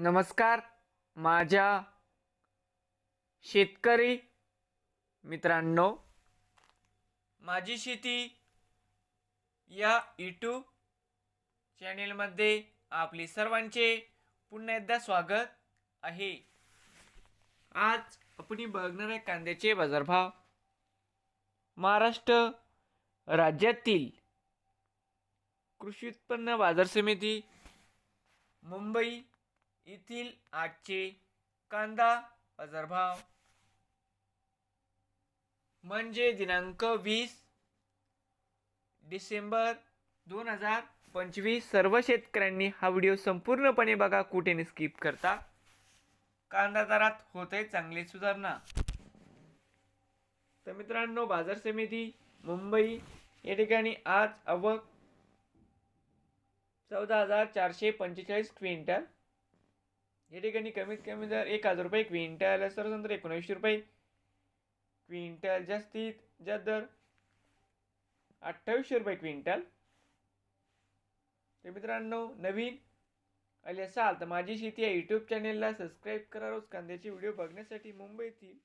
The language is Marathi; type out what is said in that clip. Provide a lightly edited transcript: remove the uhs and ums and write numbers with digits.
नमस्कार माझ्या शेतकरी मित्रांनो, माझी शेती या यूट्यूब चॅनेलमध्ये आपले सर्वांचे पुन्हा एकदा स्वागत आहे। आज आपण बघणार आहे कांद्याचे बाजारभाव। महाराष्ट्र राज्यातील कृषी उत्पन्न बाजार समिती मुंबई येथील आजचे कांदा बाजारभाव म्हणजे दिनांक 20 डिसेंबर 2025। सर्व शेतकऱ्यांनी हा व्हिडिओ संपूर्णपणे बघा, कुठे स्किप करता। कांदा दरात होते चांगली सुधारणा। तर मित्रांनो, बाजार समिती मुंबई या ठिकाणी आज आवक 14,445 क्विंटल। या ठिकाणी कमीत कमी दर 1,000 रुपये क्विंटल, सरसंत्र 1900 रुपये क्विंटल, जास्तीत जास्त दर 2800 रुपये क्विंटल। तर मित्रांनो, नवीन आले असाल तर माझी शेती या यूट्यूब चॅनेलला सबस्क्राईब करा रोज कांद्याचे व्हिडिओ बघण्यासाठी। मुंबईतील